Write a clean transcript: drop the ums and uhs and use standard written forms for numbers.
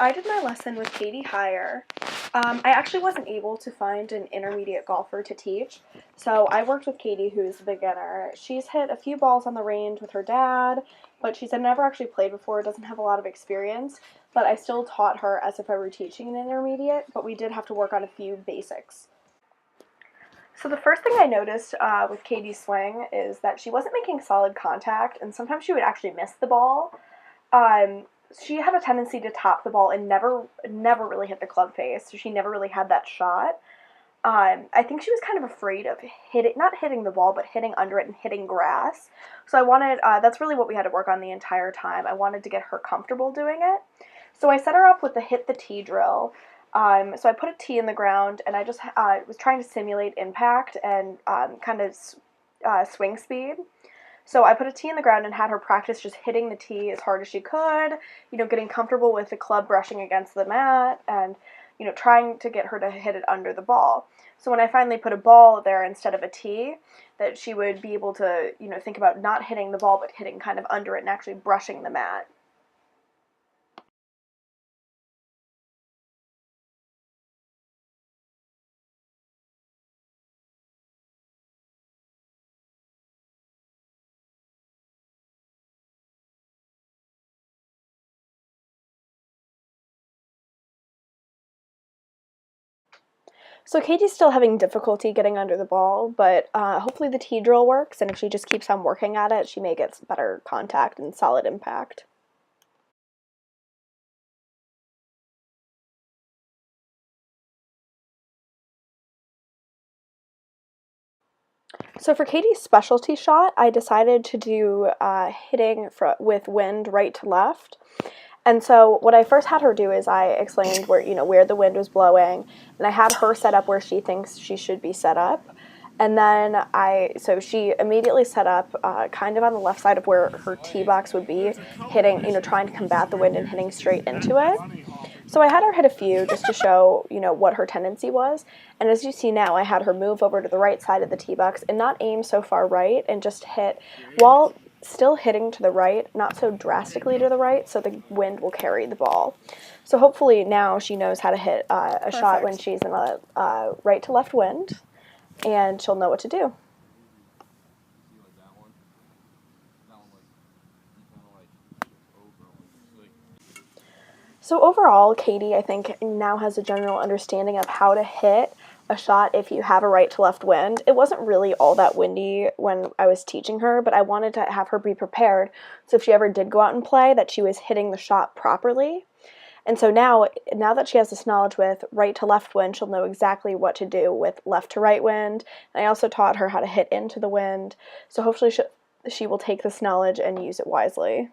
I did my lesson with Katie Heyer. I actually wasn't able to find an intermediate golfer to teach, so I worked with Katie, who's a beginner. She's hit a few balls on the range with her dad, but she's never actually played before, doesn't have a lot of experience, but I still taught her as if I were teaching an intermediate, but we did have to work on a few basics. So the first thing I noticed with Katie's swing is that she wasn't making solid contact, and sometimes she would actually miss the ball. She had a tendency to tap the ball and never really hit the club face, so she never really had that shot. I think she was kind of afraid of not hitting the ball, but hitting under it and hitting grass. So I wanted, that's really what we had to work on the entire time. I wanted to get her comfortable doing it. So I set her up with the hit the tee drill. So I put a tee in the ground, and I just was trying to simulate impact and kind of swing speed. So I put a tee in the ground and had her practice just hitting the tee as hard as she could, getting comfortable with the club brushing against the mat and, trying to get her to hit it under the ball. So when I finally put a ball there instead of a tee, that she would be able to, think about not hitting the ball but hitting kind of under it and actually brushing the mat. So Katie's still having difficulty getting under the ball, but hopefully the tee drill works, and if she just keeps on working at it, she may get better contact and solid impact. So for Katie's specialty shot, I decided to do hitting with wind right to left. And so what I first had her do is I explained where the wind was blowing, and I had her set up where she thinks she should be set up. And then so she immediately set up kind of on the left side of where her tee box would be, hitting, trying to combat the wind and hitting straight into it. So I had her hit a few just to show, what her tendency was. And as you see now, I had her move over to the right side of the tee box and not aim so far right and just hit while still hitting to the right, not so drastically to the right, so the wind will carry the ball. So hopefully now she knows how to hit a shot when she's in a right to left wind, and she'll know what to do. So overall, Katie, I think, now has a general understanding of how to hit a shot if you have a right to left wind. It wasn't really all that windy when I was teaching her, but I wanted to have her be prepared so if she ever did go out and play, that she was hitting the shot properly. And so now that she has this knowledge with right to left wind, she'll know exactly what to do with left to right wind. And I also taught her how to hit into the wind. So hopefully she will take this knowledge and use it wisely.